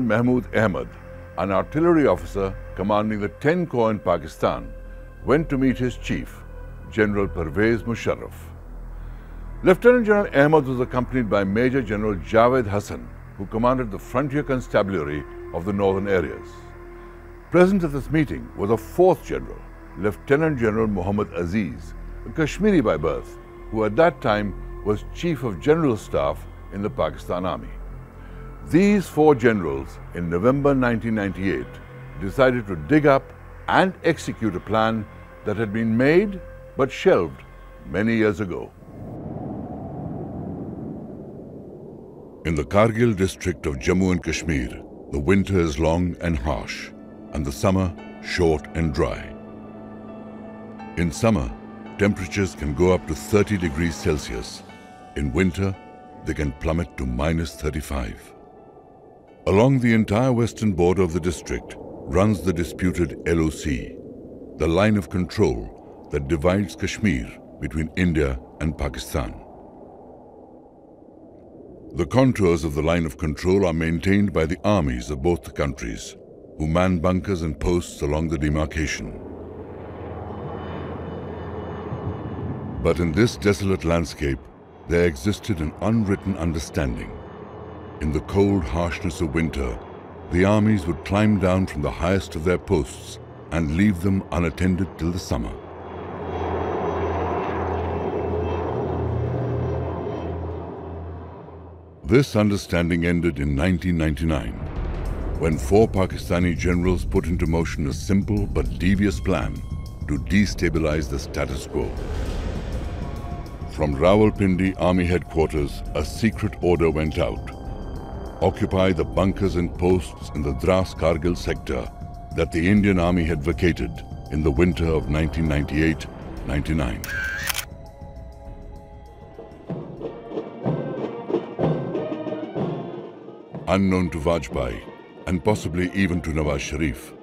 Mahmood Ahmad, an artillery officer commanding the 10 Corps in Pakistan, went to meet his chief, General Pervez Musharraf. Lieutenant General Ahmad was accompanied by Major General Javed Hassan, who commanded the frontier constabulary of the northern areas. Present at this meeting was a fourth general, Lieutenant General Muhammad Aziz, a Kashmiri by birth, who at that time was Chief of General Staff in the Pakistan Army. These four generals, in November 1998, decided to dig up and execute a plan that had been made but shelved many years ago. In the Kargil district of Jammu and Kashmir, the winter is long and harsh, and the summer short and dry. In summer, temperatures can go up to 30 degrees Celsius. In winter, they can plummet to -35. Along the entire western border of the district runs the disputed LOC, the line of control that divides Kashmir between India and Pakistan. The contours of the line of control are maintained by the armies of both the countries, who man bunkers and posts along the demarcation. But in this desolate landscape, there existed an unwritten understanding. In the cold harshness of winter, the armies would climb down from the highest of their posts and leave them unattended till the summer. This understanding ended in 1999, when four Pakistani generals put into motion a simple but devious plan to destabilize the status quo. From Rawalpindi Army Headquarters, a secret order went out. Occupy the bunkers and posts in the Dras Kargil sector that the Indian Army had vacated in the winter of 1998-99. Unknown to Vajpayee, and possibly even to Nawaz Sharif,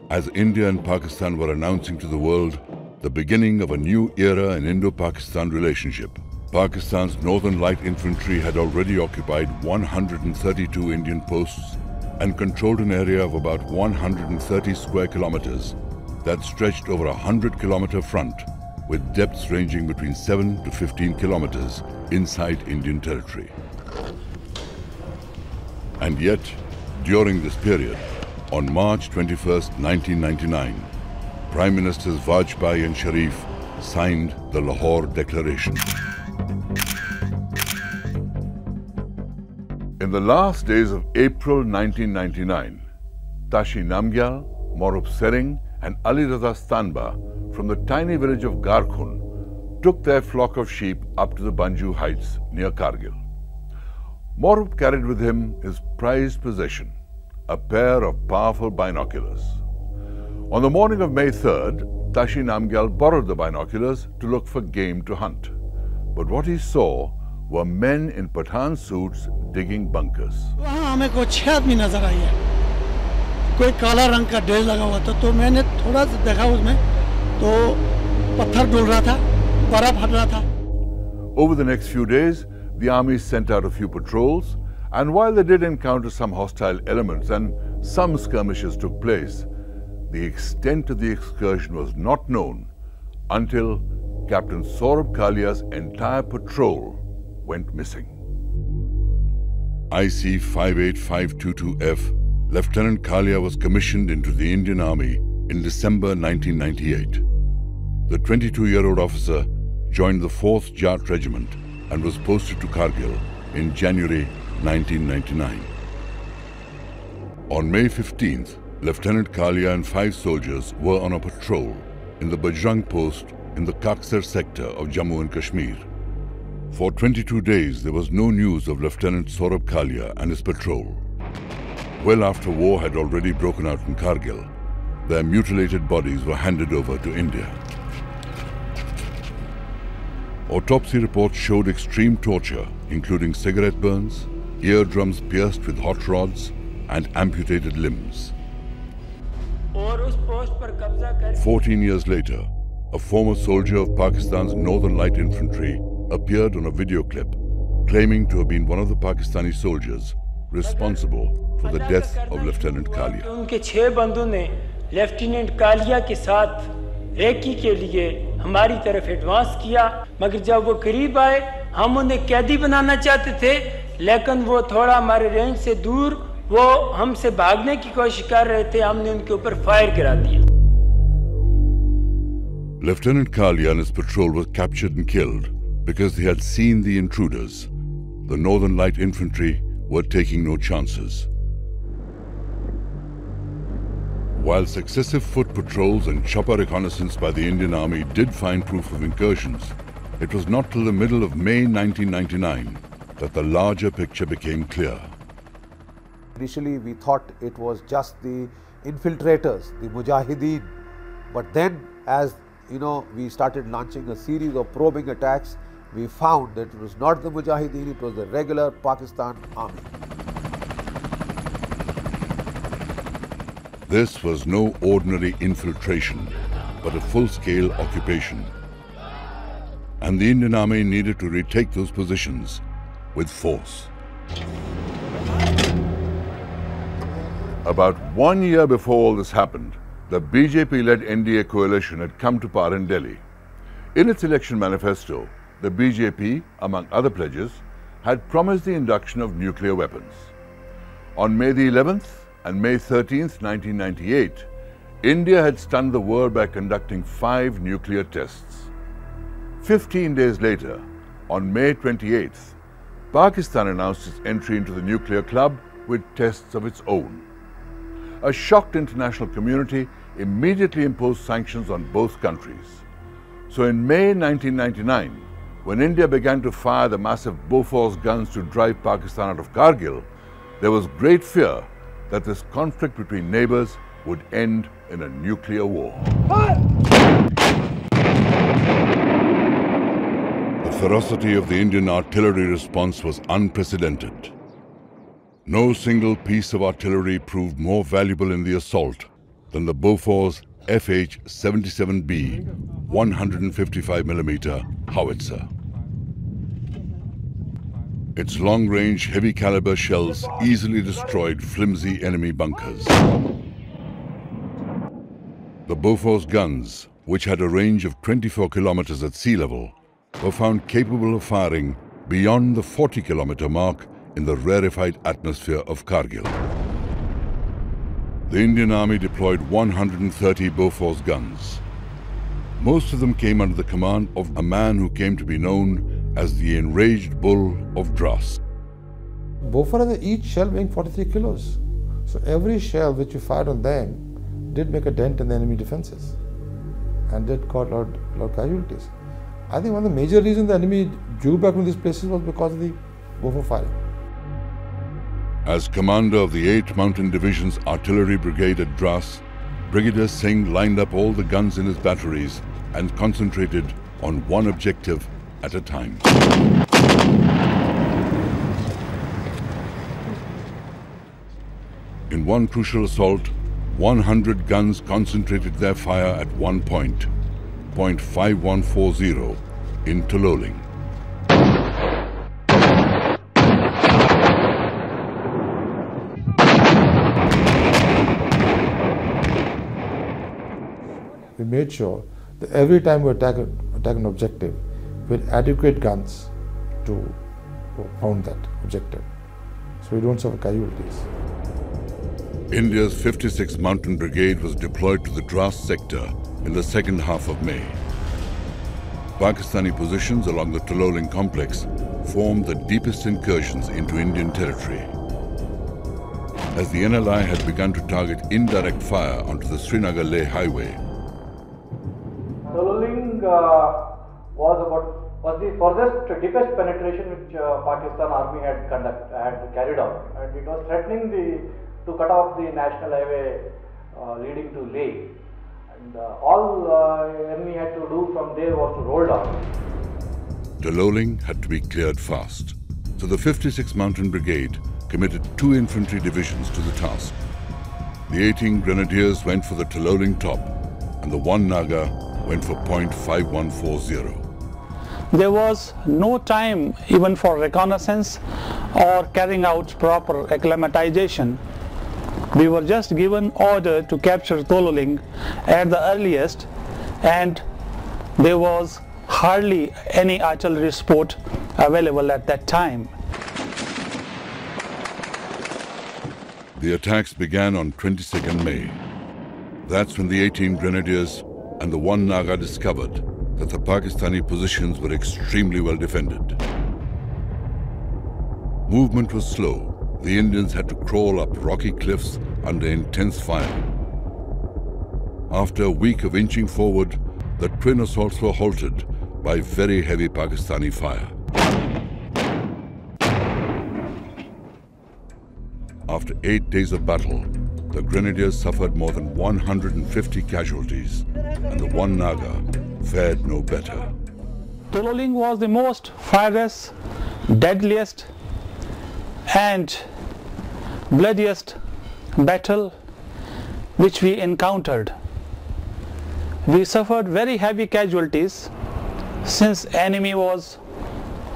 as India and Pakistan were announcing to the world the beginning of a new era in Indo-Pakistan relationship. Pakistan's Northern Light Infantry had already occupied 132 Indian posts and controlled an area of about 130 square kilometers that stretched over a 100-kilometer front with depths ranging between 7 to 15 kilometers inside Indian territory. And yet, during this period, on March 21st, 1999, Prime Ministers Vajpayee and Sharif signed the Lahore Declaration. In the last days of April 1999, Tashi Namgyal, Morup Sering and Ali Raza Stanba from the tiny village of Garkhun took their flock of sheep up to the Banju Heights near Kargil. Morup carried with him his prized possession, a pair of powerful binoculars. On the morning of May 3rd, Tashi Namgyal borrowed the binoculars to look for game to hunt. But what he saw were men in Pathan suits digging bunkers. हमें को 6 आदमी नजर आई है, कोई काला रंग का dress लगा हुआ था, तो मैंने थोड़ा सा देखा उसमें, तो पत्थर डूल रहा था, बर्फ हट रहा था. Over the next few days, the army sent out a few patrols, and while they did encounter some hostile elements and some skirmishes took place, the extent of the excursion was not known until Captain Saurabh Kalia's entire patrol went missing. IC 58522F, Lieutenant Kalia was commissioned into the Indian Army in December 1998. The 22-year-old officer joined the 4th Jat Regiment and was posted to Kargil in January 1999. On May 15th, Lieutenant Kalia and 5 soldiers were on a patrol in the Bajrang post in the Kaksar sector of Jammu and Kashmir. For 22 days, there was no news of Lieutenant Saurabh Kalia and his patrol. Well after war had already broken out in Kargil, their mutilated bodies were handed over to India. Autopsy reports showed extreme torture, including cigarette burns, eardrums pierced with hot rods, and amputated limbs. 14 years later, a former soldier of Pakistan's Northern Light Infantry appeared on a video clip claiming to have been one of the Pakistani soldiers responsible for the death of Lieutenant Kalia. उनके 6 बंदों ने lieutenant Kaliya के साथ recce के लिए हमारी तरफ advance किया, मगर जब वो करीब आए हम उन्हें कैदी बनाना चाहते थे, लेकिन वो थोड़ा हमारे रेंज से दूर, वो हमसे भागने की कोशिश कर रहे थे, हमने उनके ऊपर फायर करा दिया। Lieutenant Kalia and his patrol were captured and killed because they had seen the intruders. The Northern Light Infantry were taking no chances. While successive foot patrols and chopper reconnaissance by the Indian Army did find proof of incursions, it was not till the middle of May 1999 that the larger picture became clear. Initially, we thought it was just the infiltrators, the Mujahideen. But then, as we started launching a series of probing attacks, we found that it was not the Mujahideen, it was the regular Pakistan army. This was no ordinary infiltration, but a full-scale occupation. And the Indian Army needed to retake those positions with force. About 1 year before all this happened, the BJP-led NDA coalition had come to power in Delhi. In its election manifesto, the BJP, among other pledges, had promised the induction of nuclear weapons. On May the 11th and May 13th, 1998, India had stunned the world by conducting 5 nuclear tests. 15 days later, on May 28th, Pakistan announced its entry into the nuclear club with tests of its own. A shocked international community immediately imposed sanctions on both countries. So in May 1999, when India began to fire the massive Bofors guns to drive Pakistan out of Kargil, there was great fear that this conflict between neighbors would end in a nuclear war. The ferocity of the Indian artillery response was unprecedented. No single piece of artillery proved more valuable in the assault than the Bofors FH-77B 155mm howitzer. Its long-range, heavy-caliber shells easily destroyed flimsy enemy bunkers. The Bofors guns, which had a range of 24 kilometers at sea level, were found capable of firing beyond the 40-kilometer mark in the rarefied atmosphere of Kargil. The Indian Army deployed 130 Bofors guns. Most of them came under the command of a man who came to be known as the Enraged Bull of Dras. Bofors had each shell weighing 43 kilos. So every shell which you fired on them did make a dent in the enemy defenses and did cause a lot of casualties. I think one of the major reasons the enemy drew back from these places was because of the Bofors firing. As commander of the 8th Mountain Division's Artillery Brigade at Dras, Brigadier Singh lined up all the guns in his batteries and concentrated on one objective at a time. In one crucial assault, 100 guns concentrated their fire at one point, point 5140 in Tololing. We made sure that every time we attack an objective, we had adequate guns to pound that objective, so we don't suffer casualties. India's 56th Mountain Brigade was deployed to the Dras sector in the second half of May. Pakistani positions along the Tololing complex formed the deepest incursions into Indian territory. As the NLI had begun to target indirect fire onto the Srinagar-Leh highway, Tololing was the furthest, deepest penetration which Pakistan Army had carried out, and it was threatening to cut off the national highway leading to Leh. And all enemy had to do from there was to roll down. Tololing had to be cleared fast, so the 56th Mountain Brigade committed 2 infantry divisions to the task. The 18 Grenadiers went for the Tololing top, and the 1 Naga went for point 5140. There was no time even for reconnaissance or carrying out proper acclimatization. We were just given order to capture Tololing at the earliest, and there was hardly any artillery support available at that time. The attacks began on 22nd May. That's when the 18 Grenadiers and the 1 Naga discovered that the Pakistani positions were extremely well defended. Movement was slow. The Indians had to crawl up rocky cliffs under intense fire. After a week of inching forward, the twin assaults were halted by very heavy Pakistani fire. After 8 days of battle, the Grenadiers suffered more than 150 casualties, and the 1 Naga fared no better. Tololing was the most fierce, deadliest and bloodiest battle which we encountered. We suffered very heavy casualties since enemy was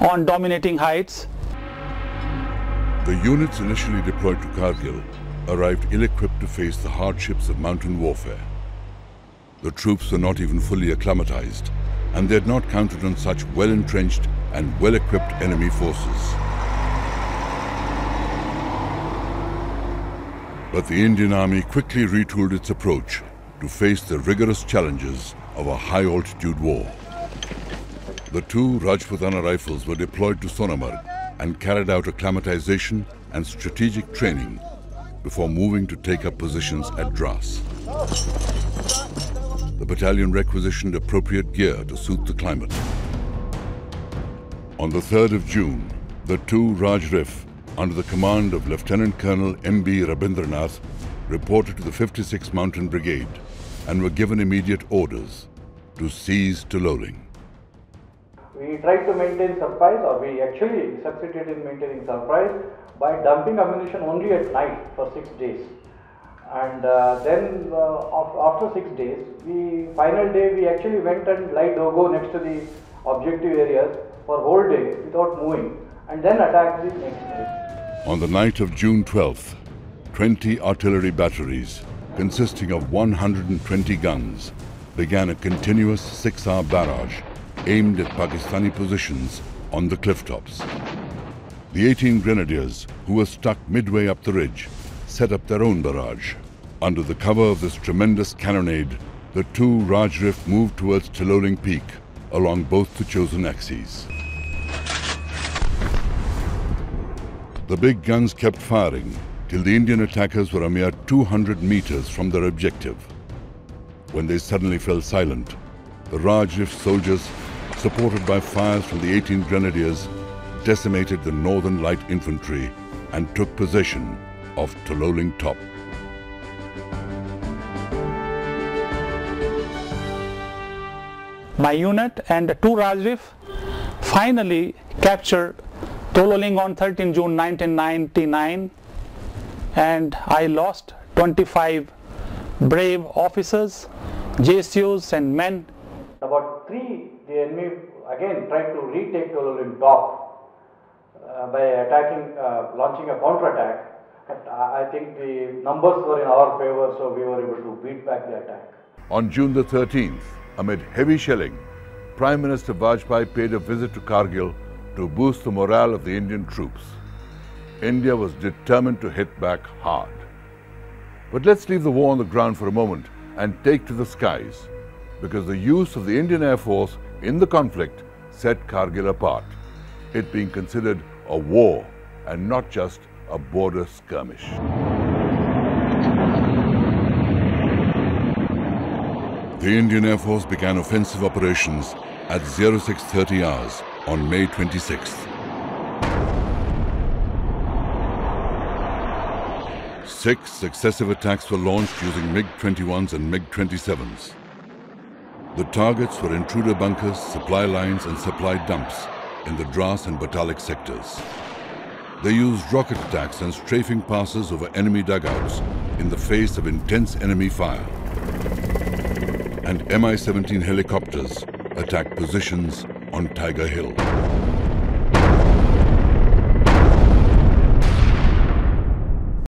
on dominating heights. The units initially deployed to Kargil arrived ill-equipped to face the hardships of mountain warfare. The troops were not even fully acclimatized, and they had not counted on such well-entrenched and well-equipped enemy forces. But the Indian Army quickly retooled its approach to face the rigorous challenges of a high-altitude war. The 2 Rajputana rifles were deployed to Sonamarg and carried out acclimatization and strategic training before moving to take up positions at Dras. The battalion requisitioned appropriate gear to suit the climate. On the 3rd of June, the 2 Raj Rif, under the command of Lieutenant Colonel M.B. Rabindranath, reported to the 56th Mountain Brigade and were given immediate orders to seize Tololing. We tried to maintain surprise, or we actually succeeded in maintaining surprise by dumping ammunition only at night for 6 days. And then after 6 days, final day we actually went and lied dogo next to the objective areas for whole day without moving, and then attacked the next day. On the night of June 12th, 20 artillery batteries consisting of 120 guns began a continuous 6-hour barrage aimed at Pakistani positions on the cliff tops. The 18 Grenadiers, who were stuck midway up the ridge, set up their own barrage. Under the cover of this tremendous cannonade, the 2 Raj Rif moved towards Tololing Peak along both the chosen axes. The big guns kept firing till the Indian attackers were a mere 200 meters from their objective. When they suddenly fell silent, the Raj Rif soldiers, supported by fires from the 18 Grenadiers, decimated the Northern Light Infantry and took possession of Tololing Top. My unit and 2 Raj Rif finally captured Tololing on 13 June 1999, and I lost 25 brave officers, JSUs and men. About 3, the enemy again tried to retake Tololing Top by attacking, launching a counterattack. But I think the numbers were in our favor, so we were able to beat back the attack. On June the 13th, amid heavy shelling, Prime Minister Vajpayee paid a visit to Kargil to boost the morale of the Indian troops. India was determined to hit back hard. But let's leave the war on the ground for a moment and take to the skies, because the use of the Indian Air Force in the conflict set Kargil apart, it being considered a war and not just a border skirmish. The Indian Air Force began offensive operations at 0630 hours on May 26th. 6 successive attacks were launched using MiG-21s and MiG-27s. The targets were intruder bunkers, supply lines and supply dumps in the Dras and Batalik sectors. They used rocket attacks and strafing passes over enemy dugouts in the face of intense enemy fire. And Mi-17 helicopters attacked positions on Tiger Hill.